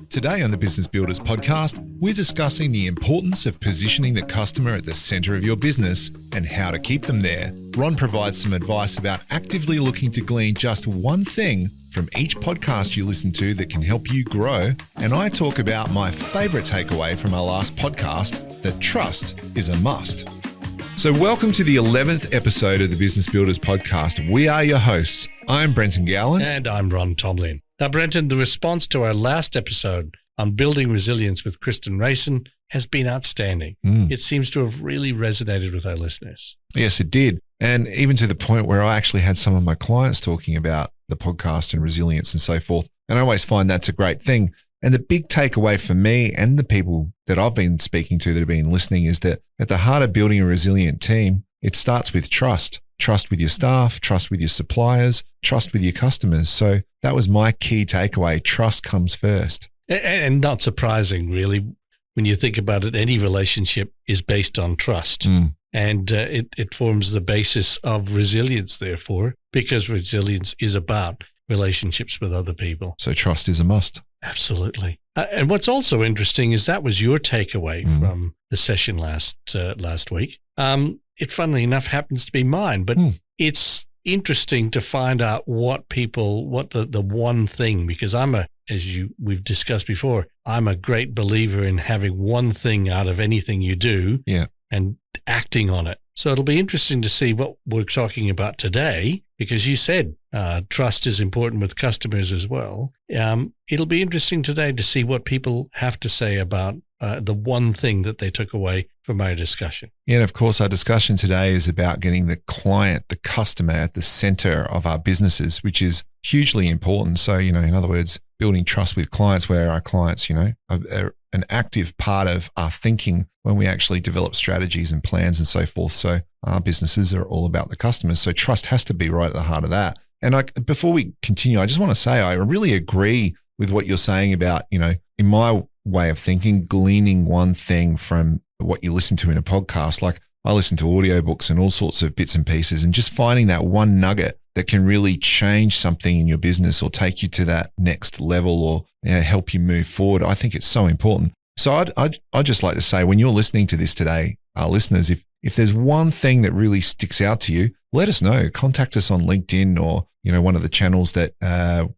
Today on the Business Builders podcast, we're discussing the importance of positioning the customer at the center of your business and how to keep them there. Ron provides some advice about actively looking to glean just one thing from each podcast you listen to that can help you grow. And I talk about my favorite takeaway from our last podcast, that trust is a must. So welcome to the 11th episode of the Business Builders podcast. We are your hosts. I'm Brenton Gowland. And I'm Ron Tomlin. Now, Brenton, the response to our last episode on building resilience with Kristen Rayson has been outstanding. It seems to have really resonated with our listeners. Yes, it did. And even to the point where I actually had some of my clients talking about the podcast and resilience and so forth. And I always find that's a great thing. And the big takeaway for me and the people that I've been speaking to that have been listening is that at the heart of building a resilient team, it starts with trust. Trust with your staff, trust with your suppliers, trust with your customers. So that was my key takeaway. Trust comes first. And not surprising, really, when you think about it, any relationship is based on trust. And it forms the basis of resilience, therefore, because resilience is about relationships with other people. So trust is a must. Absolutely. And what's also interesting is that was your takeaway from the session last week. It, funnily enough, happens to be mine, but it's interesting to find out what the one thing, because we've discussed before, I'm a great believer in having one thing out of anything you do and acting on it. So it'll be interesting to see what we're talking about today, because you said trust is important with customers as well. It'll be interesting today to see what people have to say about the one thing that they took away from our discussion. Yeah, and of course, our discussion today is about getting the client, the customer at the center of our businesses, which is hugely important. So, in other words, building trust with clients where our clients, are an active part of our thinking when we actually develop strategies and plans and so forth. So our businesses are all about the customers. So trust has to be right at the heart of that. And before we continue, I just want to say I really agree with what you're saying about, in my way of thinking, gleaning one thing from what you listen to in a podcast. Like I listen to audiobooks and all sorts of bits and pieces, and just finding that one nugget that can really change something in your business or take you to that next level or help you move forward. I think it's so important. So I'd just like to say, when you're listening to this today, our listeners, if there's one thing that really sticks out to you, let us know. Contact us on LinkedIn or, one of the channels that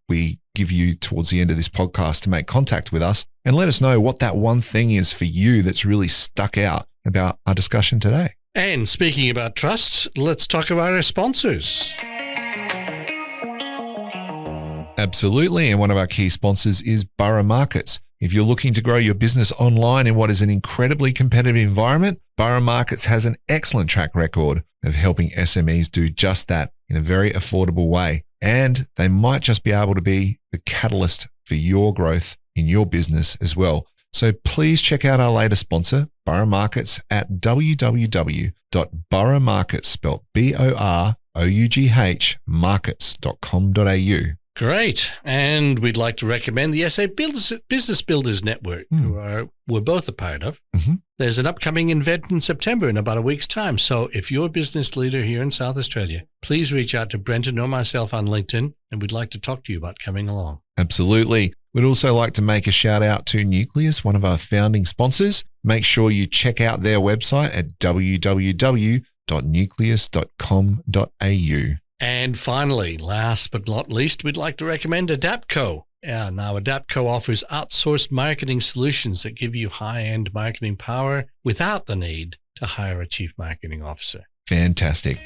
we give you towards the end of this podcast to make contact with us, and let us know what that one thing is for you that's really stuck out about our discussion today. And speaking about trust, let's talk about our sponsors. Absolutely. And one of our key sponsors is Borough Markets. If you're looking to grow your business online in what is an incredibly competitive environment, Borough Markets has an excellent track record of helping SMEs do just that in a very affordable way. And they might just be able to be the catalyst for your growth in your business as well. So please check out our latest sponsor, Borough Markets, at www.boroughmarkets, spelled BOROUGH, markets.com.au. Great. And we'd like to recommend the SA Business Builders Network, who we're both a part of. There's an upcoming event in September in about a week's time. So if you're a business leader here in South Australia, please reach out to Brenton or myself on LinkedIn, and we'd like to talk to you about coming along. Absolutely. We'd also like to make a shout out to Nucleus, one of our founding sponsors. Make sure you check out their website at www.nucleus.com.au. And finally, last but not least, we'd like to recommend Adaptco. Now, Adaptco offers outsourced marketing solutions that give you high-end marketing power without the need to hire a chief marketing officer. Fantastic.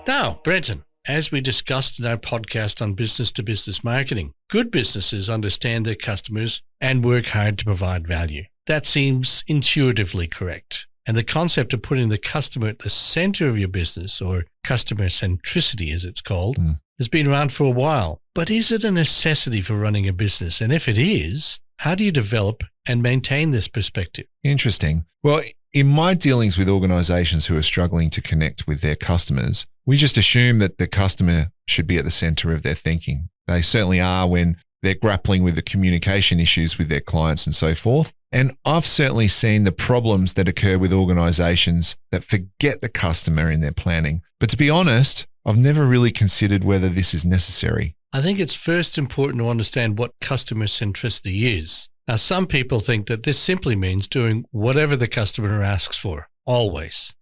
Now, Brenton, as we discussed in our podcast on business-to-business marketing, good businesses understand their customers and work hard to provide value. That seems intuitively correct. And the concept of putting the customer at the center of your business, or customer centricity as it's called, has been around for a while. But is it a necessity for running a business? And if it is, how do you develop and maintain this perspective? Interesting. Well, in my dealings with organizations who are struggling to connect with their customers, we just assume that the customer should be at the center of their thinking. They certainly are when they're grappling with the communication issues with their clients and so forth. And I've certainly seen the problems that occur with organizations that forget the customer in their planning. But to be honest, I've never really considered whether this is necessary. I think it's first important to understand what customer centricity is. Now, some people think that this simply means doing whatever the customer asks for, always.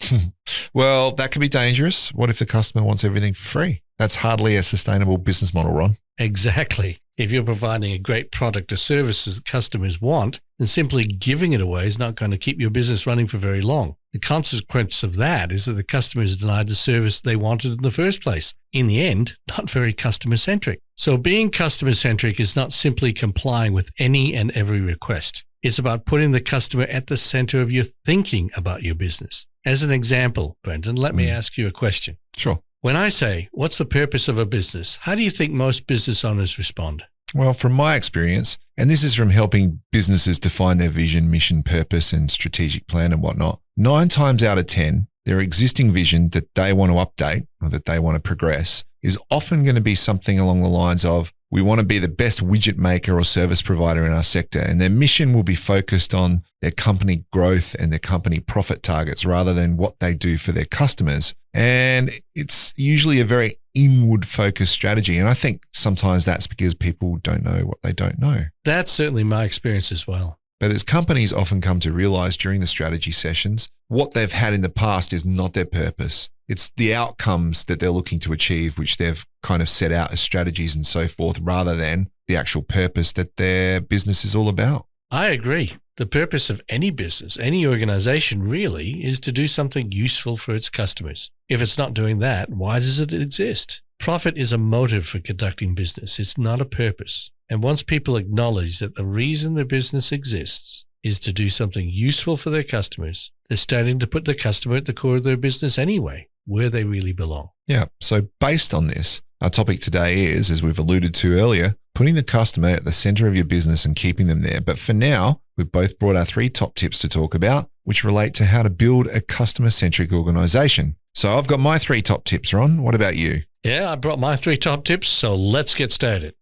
Well, that can be dangerous. What if the customer wants everything for free? That's hardly a sustainable business model, Ron. Exactly. If you're providing a great product or service that customers want, then simply giving it away is not going to keep your business running for very long. The consequence of that is that the customer is denied the service they wanted in the first place. In the end, not very customer-centric. So being customer-centric is not simply complying with any and every request. It's about putting the customer at the center of your thinking about your business. As an example, Brendan, let me ask you a question. Sure. When I say, what's the purpose of a business? How do you think most business owners respond? Well, from my experience, and this is from helping businesses define their vision, mission, purpose, and strategic plan and whatnot, 9 times out of 10, their existing vision that they want to update or that they want to progress is often going to be something along the lines of, we want to be the best widget maker or service provider in our sector. And their mission will be focused on their company growth and their company profit targets rather than what they do for their customers. And it's usually a very inward focused strategy. And I think sometimes that's because people don't know what they don't know. That's certainly my experience as well. But as companies often come to realize during the strategy sessions, what they've had in the past is not their purpose. It's the outcomes that they're looking to achieve, which they've kind of set out as strategies and so forth, rather than the actual purpose that their business is all about. I agree. The purpose of any business, any organization really, is to do something useful for its customers. If it's not doing that, why does it exist? Profit is a motive for conducting business. It's not a purpose. And once people acknowledge that the reason their business exists is to do something useful for their customers, they're starting to put the customer at the core of their business anyway, where they really belong. Yeah. So based on this, our topic today is, as we've alluded to earlier, putting the customer at the center of your business and keeping them there. But for now, we've both brought our 3 top tips to talk about, which relate to how to build a customer-centric organization. So I've got my 3 top tips, Ron. What about you? Yeah, I brought my 3 top tips, so let's get started.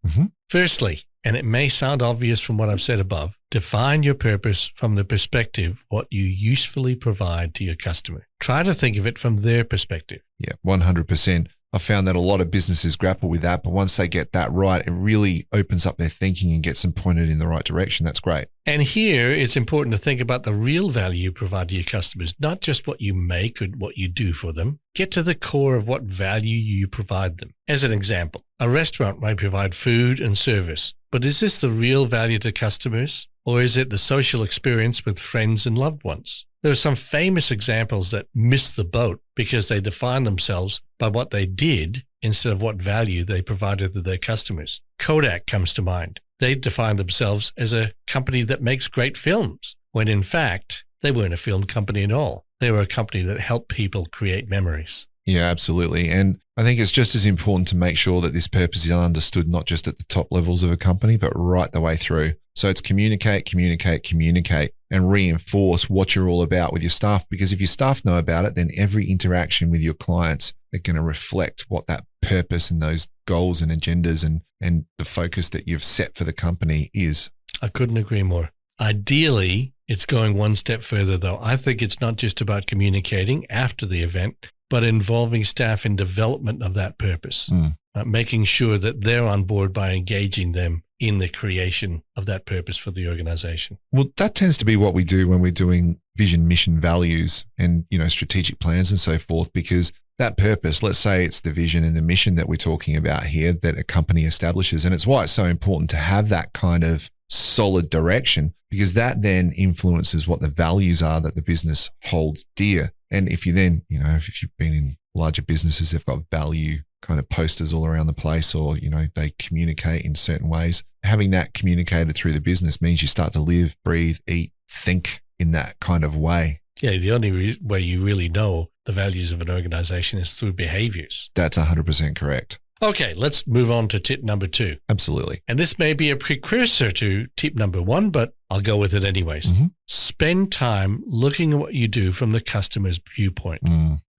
Firstly, and it may sound obvious from what I've said above, define your purpose from the perspective what you usefully provide to your customer. Try to think of it from their perspective. Yeah, 100%. I found that a lot of businesses grapple with that, but once they get that right, it really opens up their thinking and gets them pointed in the right direction. That's great. And here, it's important to think about the real value you provide to your customers, not just what you make or what you do for them. Get to the core of what value you provide them. As an example, a restaurant might provide food and service, but is this the real value to customers? Or is it the social experience with friends and loved ones? There are some famous examples that miss the boat because they define themselves by what they did instead of what value they provided to their customers. Kodak comes to mind. They defined themselves as a company that makes great films, when in fact, they weren't a film company at all. They were a company that helped people create memories. Yeah, absolutely. And I think it's just as important to make sure that this purpose is understood not just at the top levels of a company, but right the way through. So it's communicate, and reinforce what you're all about with your staff. Because if your staff know about it, then every interaction with your clients are going to reflect what that purpose and those goals and agendas and the focus that you've set for the company is. I couldn't agree more. Ideally, it's going one step further, though. I think it's not just about communicating after the event, but involving staff in development of that purpose, making sure that they're on board by engaging them in the creation of that purpose for the organization. Well, that tends to be what we do when we're doing vision, mission, values, and strategic plans and so forth, because that purpose, let's say it's the vision and the mission that we're talking about here that a company establishes. And it's why it's so important to have that kind of solid direction, because that then influences what the values are that the business holds dear. And if you then, if you've been in larger businesses, they've got value kind of posters all around the place, or, they communicate in certain ways. Having that communicated through the business means you start to live, breathe, eat, think in that kind of way. Yeah, the only way you really know the values of an organization is through behaviors. That's 100% correct. Okay, let's move on to tip number 2. Absolutely. And this may be a precursor to tip number 1, but I'll go with it anyways. Spend time looking at what you do from the customer's viewpoint.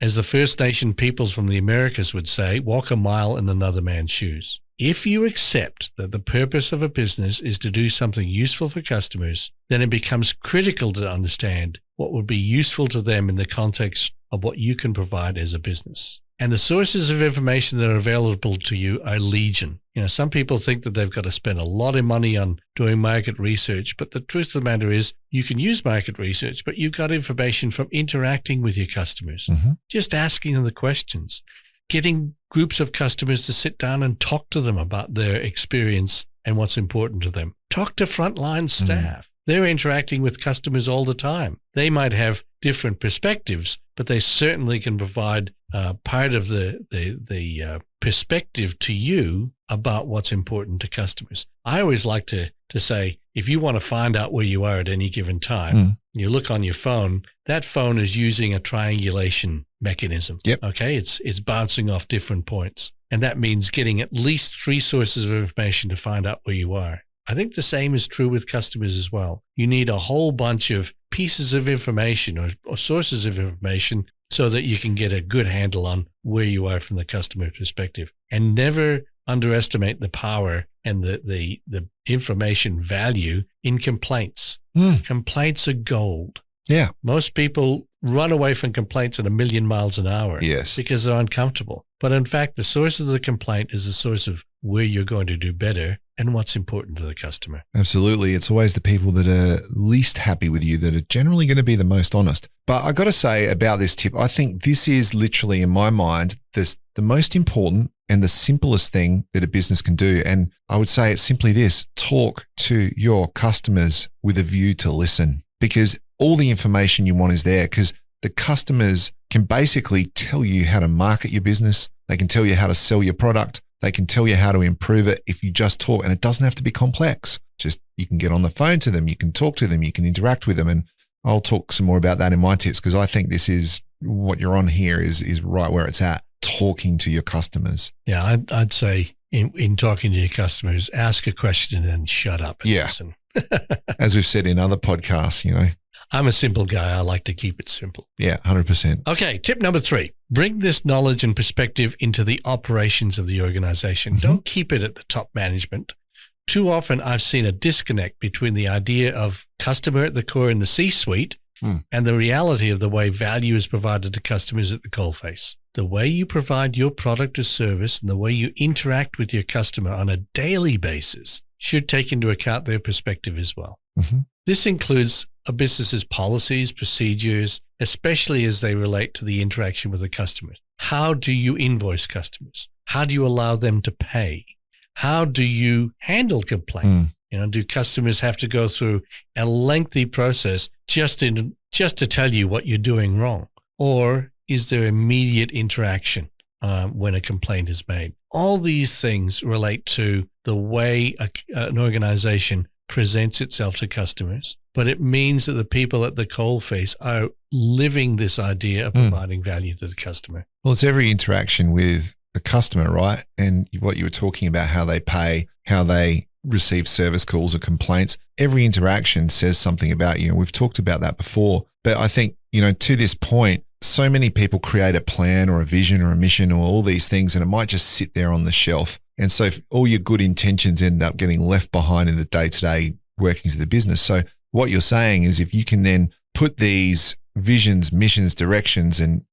As the First Nation peoples from the Americas would say, walk a mile in another man's shoes. If you accept that the purpose of a business is to do something useful for customers, then it becomes critical to understand what would be useful to them in the context of what you can provide as a business. And the sources of information that are available to you are legion. Some people think that they've got to spend a lot of money on doing market research, but the truth of the matter is you can use market research, but you've got information from interacting with your customers, just asking them the questions, getting groups of customers to sit down and talk to them about their experience and what's important to them. Talk to frontline staff. They're interacting with customers all the time. They might have different perspectives, but they certainly can provide part of the perspective to you about what's important to customers. I always like to say, if you want to find out where you are at any given time, you look on your phone, that phone is using a triangulation mechanism. Okay, it's bouncing off different points. And that means getting at least 3 sources of information to find out where you are. I think the same is true with customers as well. You need a whole bunch of pieces of information or sources of information so that you can get a good handle on where you are from the customer perspective. And never underestimate the power and the information value in complaints. Complaints are gold. Yeah. Most people run away from complaints at 1,000,000 miles an hour because they're uncomfortable. But in fact, the source of the complaint is the source of where you're going to do better and what's important to the customer. Absolutely. It's always the people that are least happy with you that are generally going to be the most honest. But I got to say about this tip, I think this is literally, in my mind, the most important and the simplest thing that a business can do. And I would say it's simply this: talk to your customers with a view to listen, because all the information you want is there, because the customers can basically tell you how to market your business. They can tell you how to sell your product. They can tell you how to improve it if you just talk. And it doesn't have to be complex. Just you can get on the phone to them. You can talk to them. You can interact with them. And I'll talk some more about that in my tips, because I think this is what you're on here is right where it's at, talking to your customers. Yeah, I'd say in talking to your customers, ask a question and then shut up and listen. As we've said in other podcasts, I'm a simple guy. I like to keep it simple. Yeah, 100%. Okay, tip number 3. Bring this knowledge and perspective into the operations of the organization. Don't keep it at the top management. Too often, I've seen a disconnect between the idea of customer at the core in the C-suite and the reality of the way value is provided to customers at the coalface. The way you provide your product or service and the way you interact with your customer on a daily basis should take into account their perspective as well. This includes a business's policies, procedures, especially as they relate to the interaction with the customers. How do you invoice customers? How do you allow them to pay? How do you handle complaints? Do customers have to go through a lengthy process just to tell you what you're doing wrong? Or is there immediate interaction when a complaint is made? All these things relate to the way an organization presents itself to customers, but it means that the people at the coalface are living this idea of providing value to the customer. Well, it's every interaction with the customer, right? And what you were talking about, how they pay, how they receive service calls or complaints, every interaction says something about you. And we've talked about that before. But I think, to this point, so many people create a plan or a vision or a mission or all these things, and it might just sit there on the shelf. And so all your good intentions end up getting left behind in the day-to-day workings of the business. So what you're saying is, if you can then put these visions, missions, directions, and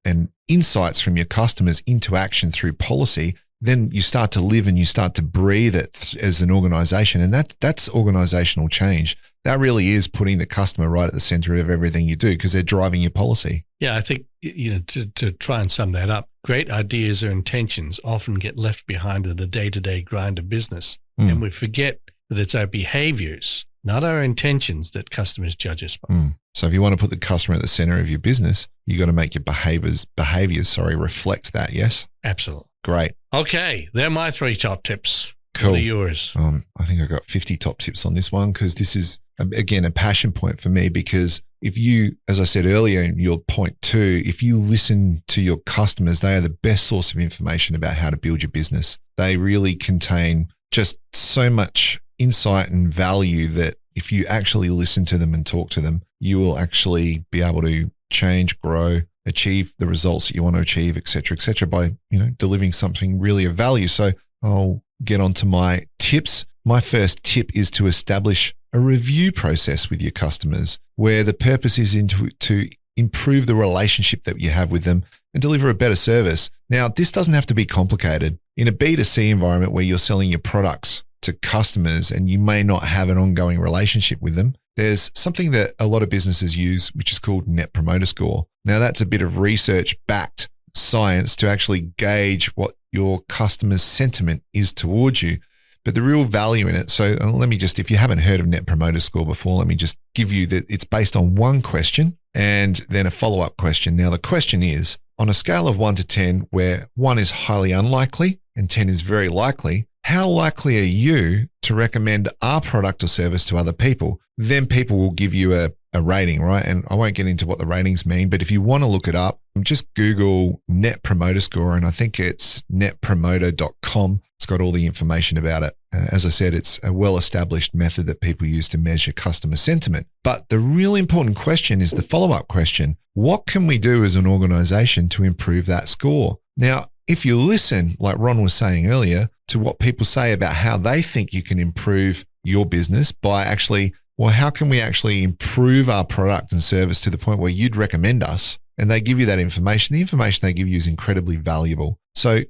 insights from your customers into action through policy, then you start to live and you start to breathe it as an organization. And that's organizational change. That really is putting the customer right at the center of everything you do, because they're driving your policy. Yeah, I think, to try and sum that up, great ideas or intentions often get left behind in the day-to-day grind of business. And we forget that it's our behaviors, not our intentions, that customers judge us by. So if you want to put the customer at the center of your business, you got to make your behaviors reflect that. Yes? Absolutely. Great. Okay. They're my 3 top tips. Cool. What are yours? I think I got 50 top tips on this one, because this is, again, a passion point for me, because if you, as I said earlier in your point 2, if you listen to your customers, they are the best source of information about how to build your business. They really contain just so much insight and value that if you actually listen to them and talk to them, you will actually be able to change, grow, achieve the results that you want to achieve, et cetera, by, delivering something really of value. So I'll get on to my tips. My first tip is to establish a review process with your customers, where the purpose is to improve the relationship that you have with them and deliver a better service. Now, this doesn't have to be complicated. In a B2C environment where you're selling your products to customers and you may not have an ongoing relationship with them, there's something that a lot of businesses use, which is called Net Promoter Score. Now, that's a bit of research-backed science to actually gauge what your customer's sentiment is towards you. But the real value in it, so let me just, if you haven't heard of Net Promoter Score before, let me just give you that it's based on one question and then a follow-up question. Now, the question is, on a scale of 1 to 10, where 1 is highly unlikely and 10 is very likely, how likely are you to recommend our product or service to other people? Then people will give you a rating, right? And I won't get into what the ratings mean, but if you want to look it up, just Google Net Promoter Score, and I think it's netpromoter.com. It's got all the information about it. As I said, it's a well-established method that people use to measure customer sentiment. But the really important question is the follow-up question. What can we do as an organization to improve that score? Now, if you listen, like Ron was saying earlier, to what people say about how they think you can improve your business by actually, well, how can we actually improve our product and service to the point where you'd recommend us? And they give you that information. The information they give you is incredibly valuable. So,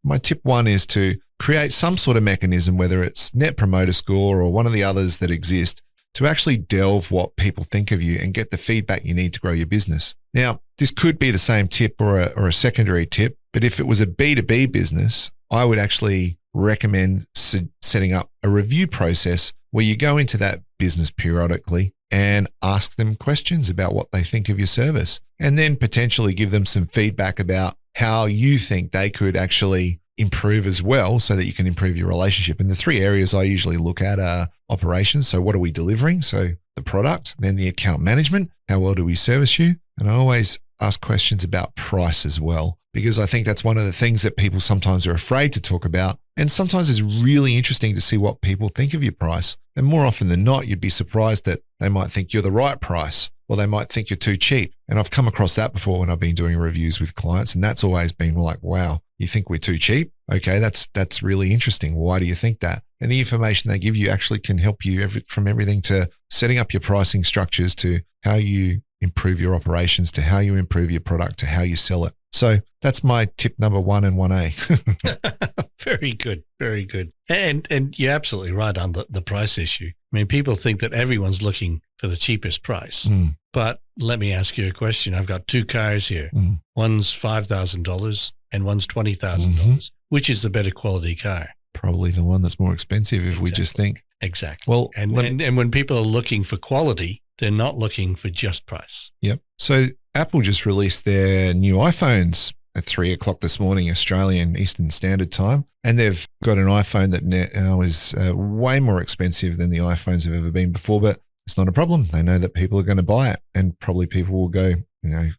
my tip 1 is to create some sort of mechanism, whether it's Net Promoter Score or one of the others that exist, to actually delve what people think of you and get the feedback you need to grow your business. Now, this could be the same tip or a secondary tip, but if it was a B2B business, I would actually recommend setting up a review process where you go into that business periodically and ask them questions about what they think of your service, and then potentially give them some feedback about how you think they could actually improve as well so that you can improve your relationship. And the 3 areas I usually look at are operations. So what are we delivering? So the product, then the account management. How well do we service you? And I always ask questions about price as well, because I think that's one of the things that people sometimes are afraid to talk about. And sometimes it's really interesting to see what people think of your price. And more often than not, you'd be surprised that they might think you're the right price, or they might think you're too cheap. And I've come across that before when I've been doing reviews with clients. And that's always been like, wow, you think we're too cheap? Okay, that's really interesting. Why do you think that? And the information they give you actually can help you from everything to setting up your pricing structures, to how you improve your operations, to how you improve your product, to how you sell it. So that's my tip number 1 and 1A. Very good. Very good. And you're absolutely right on the price issue. I mean, people think that everyone's looking for the cheapest price. But let me ask you a question. I've got 2 cars here. One's $5,000 and one's $20,000. Which is the better quality car? Probably the one that's more expensive if we just think. Exactly. Well, and when people are looking for quality, they're not looking for just price. Yep. So Apple just released their new iPhones at 3:00 this morning, Australian Eastern Standard Time. And they've got an iPhone that now is way more expensive than the iPhones have ever been before, but it's not a problem. They know that people are going to buy it, and probably people will go,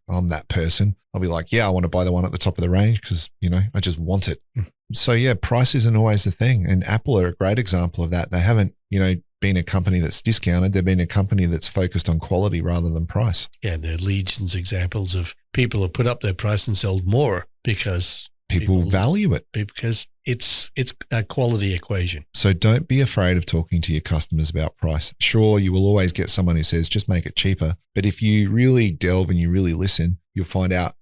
I'm that person. I'll be like, yeah, I want to buy the one at the top of the range because, I just want it. So yeah, price isn't always the thing. And Apple are a great example of that. They haven't, been a company that's discounted. They've been a company that's focused on quality rather than price. Yeah, there are legions examples of people who put up their price and sold more because people value it. Because it's a quality equation. So don't be afraid of talking to your customers about price. Sure, you will always get someone who says, just make it cheaper. But if you really delve and you really listen, you'll find out,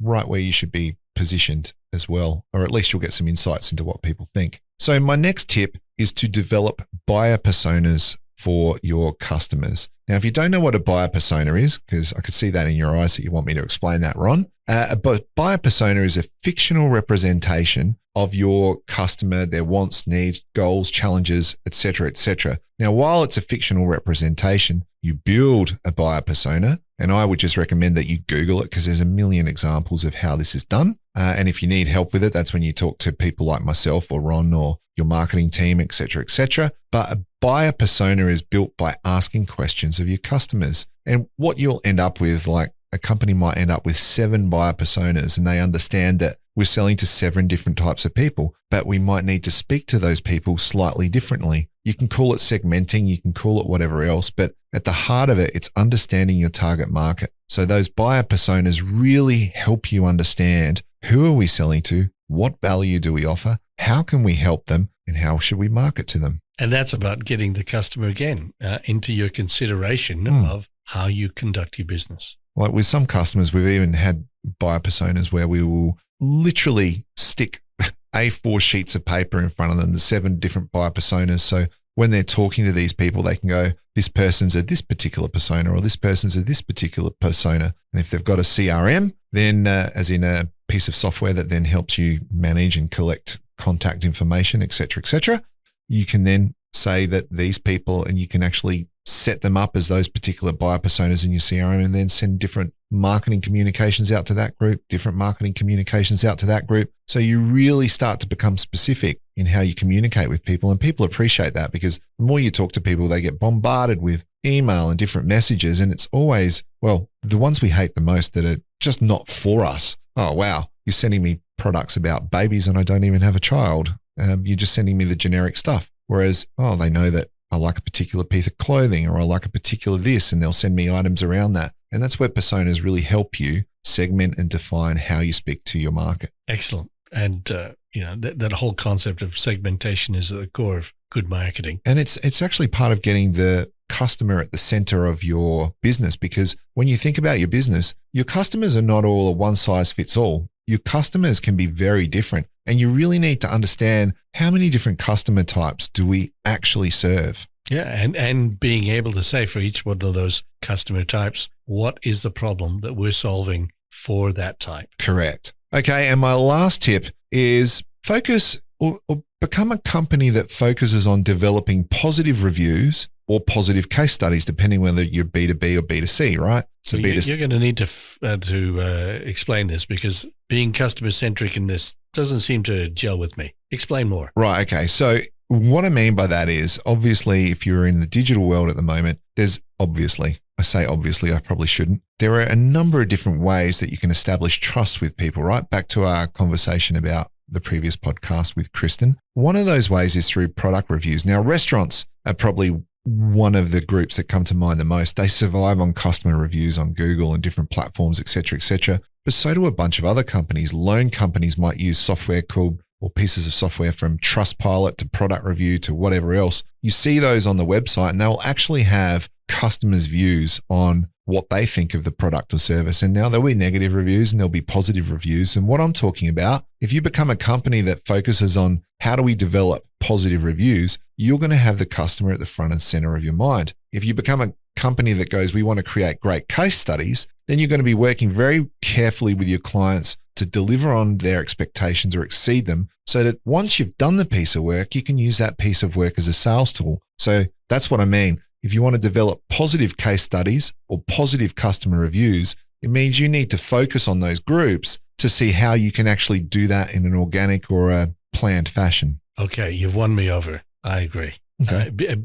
right where you should be positioned as well, or at least you'll get some insights into what people think. So my next tip is to develop buyer personas for your customers. Now, if you don't know what a buyer persona is, because I could see that in your eyes that you want me to explain that, Ron, but buyer persona is a fictional representation of your customer, their wants, needs, goals, challenges, etc., etc. Now, while it's a fictional representation, you build a buyer persona, and I would just recommend that you Google it because there's a million examples of how this is done. And if you need help with it, that's when you talk to people like myself or Ron or your marketing team, etc., etc. But a buyer persona is built by asking questions of your customers. And what you'll end up with, like a company might end up with 7 buyer personas, and they understand that we're selling to 7 different types of people, but we might need to speak to those people slightly differently. You can call it segmenting, you can call it whatever else, but at the heart of it, it's understanding your target market. So those buyer personas really help you understand, who are we selling to? What value do we offer? How can we help them? And how should we market to them? And that's about getting the customer again into your consideration of how you conduct your business. Like with some customers, we've even had buyer personas where we will literally stick A4 sheets of paper in front of them, the 7 different buyer personas. So when they're talking to these people, they can go, this person's a this particular persona or this person's a this particular persona. And if they've got a CRM, then as in a piece of software that then helps you manage and collect contact information, et cetera, you can then say that these people, and you can actually set them up as those particular buyer personas in your CRM and then send different marketing communications out to that group, different marketing communications out to that group. So you really start to become specific in how you communicate with people. And people appreciate that because the more you talk to people, they get bombarded with email and different messages. And it's always, well, the ones we hate the most that are just not for us. Oh, wow, you're sending me products about babies and I don't even have a child. You're just sending me the generic stuff. Whereas, oh, they know that I like a particular piece of clothing or I like a particular this, and they'll send me items around that. And that's where personas really help you segment and define how you speak to your market. Excellent. And, that whole concept of segmentation is at the core of good marketing. And it's actually part of getting the customer at the center of your business, because when you think about your business, your customers are not all a one size fits all. Your customers can be very different, and you really need to understand how many different customer types do we actually serve. Yeah, and being able to say for each one of those customer types, what is the problem that we're solving for that type? Correct. Okay, and my last tip is focus or become a company that focuses on developing positive reviews or positive case studies, depending whether you're B2B or B2C, right? So you're going to need to explain this, because being customer-centric in this doesn't seem to gel with me. Explain more. Right, okay. So what I mean by that is, obviously, if you're in the digital world at the moment, there's obviously, I probably shouldn't. There are a number of different ways that you can establish trust with people, right? Back to our conversation about the previous podcast with Kristen. One of those ways is through product reviews. Now, restaurants are probably one of the groups that come to mind the most. They survive on customer reviews on Google and different platforms, et cetera, but so do a bunch of other companies. Loan companies might use software called, or pieces of software from Trustpilot to product review to whatever else. You see those on the website and they'll actually have customers' views on what they think of the product or service. And now there'll be negative reviews and there'll be positive reviews. And what I'm talking about, if you become a company that focuses on how do we develop positive reviews, you're going to have the customer at the front and center of your mind. If you become a company that goes, we want to create great case studies, then you're going to be working very carefully with your clients to deliver on their expectations or exceed them, so that once you've done the piece of work, you can use that piece of work as a sales tool. So that's what I mean. If you want to develop positive case studies or positive customer reviews, it means you need to focus on those groups to see how you can actually do that in an organic or a planned fashion. Okay, you've won me over. I agree. Okay.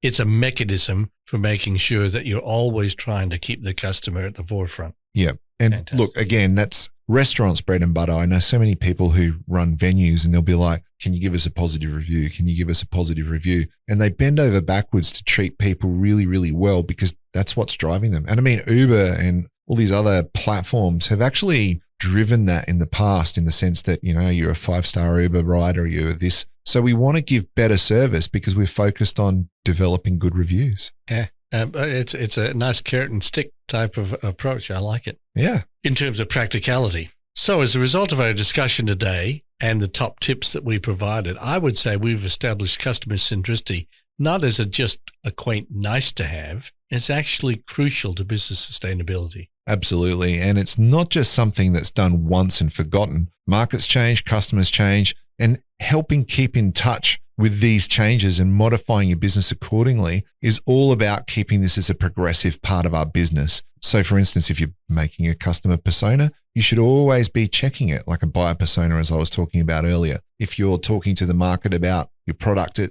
It's a mechanism for making sure that you're always trying to keep the customer at the forefront. Yeah. And Fantastic. Look, again, that's restaurants' bread and butter. I know so many people who run venues and they'll be like, can you give us a positive review? Can you give us a positive review? And they bend over backwards to treat people really, really well, because that's what's driving them. And I mean, Uber and all these other platforms have actually driven that in the past, in the sense that, you're a 5-star Uber rider, you're this. So we want to give better service because we're focused on developing good reviews. Yeah. It's a nice carrot and stick type of approach. I like it. Yeah. In terms of practicality. So as a result of our discussion today and the top tips that we provided, I would say we've established customer centricity not as just a quaint nice to have. It's actually crucial to business sustainability. Absolutely. And it's not just something that's done once and forgotten. Markets change, customers change, and helping keep in touch with these changes and modifying your business accordingly is all about keeping this as a progressive part of our business. So for instance, if you're making a customer persona, you should always be checking it, like a buyer persona, as I was talking about earlier. If you're talking to the market about your product at,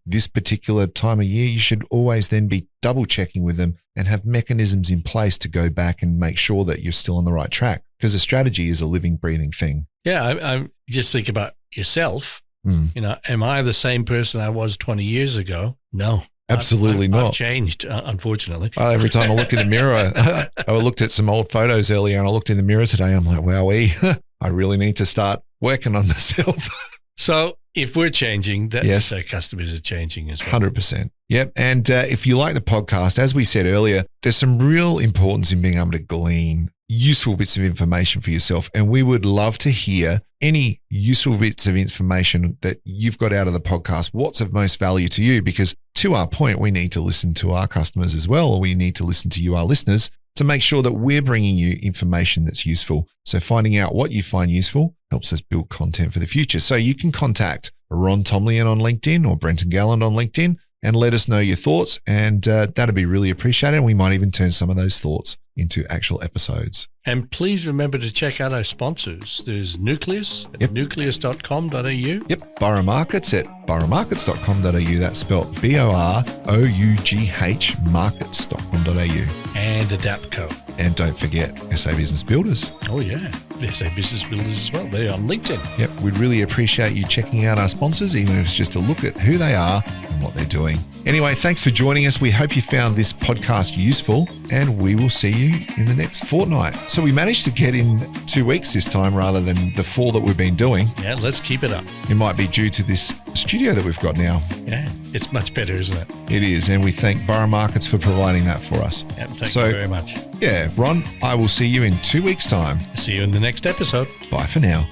this particular time of year, you should always then be double checking with them and have mechanisms in place to go back and make sure that you're still on the right track, because a strategy is a living, breathing thing. Yeah. I just think about yourself. Am I the same person I was 20 years ago? No. Absolutely not. I've changed, unfortunately. Every time I look in the mirror, I looked at some old photos earlier and I looked in the mirror today. I'm like, wowee, I really need to start working on myself. So if we're changing, that Yes. means our customers are changing as well. 100%. Yep. And if you like the podcast, as we said earlier, there's some real importance in being able to glean useful bits of information for yourself. And we would love to hear any useful bits of information that you've got out of the podcast. What's of most value to you? Because to our point, we need to listen to our customers as well, or we need to listen to you, our listeners, to make sure that we're bringing you information that's useful. So finding out what you find useful helps us build content for the future. So you can contact Ron Tomlian on LinkedIn or Brenton Galland on LinkedIn and let us know your thoughts. And that'd be really appreciated. And we might even turn some of those thoughts into actual episodes. And please remember to check out our sponsors. There's Nucleus at nucleus.com.au. Yep, Borough Markets at boroughmarkets.com.au. That's spelled BOROUGH markets.com.au. And Adaptco. And don't forget SA Business Builders. Oh, yeah. SA Business Builders as well. They're on LinkedIn. Yep, we'd really appreciate you checking out our sponsors, even if it's just a look at who they are and what they're doing. Anyway, thanks for joining us. We hope you found this podcast useful, and we will see you in the next fortnight. So we managed to get in 2 weeks this time rather than the 4 that we've been doing. Yeah, let's keep it up. It might be due to this studio that we've got now. Yeah, it's much better, isn't it? It is, and we thank Borough Markets for providing that for us. Yeah, thank you very much. Yeah, Ron, I will see you in 2 weeks' time. See you in the next episode. Bye for now.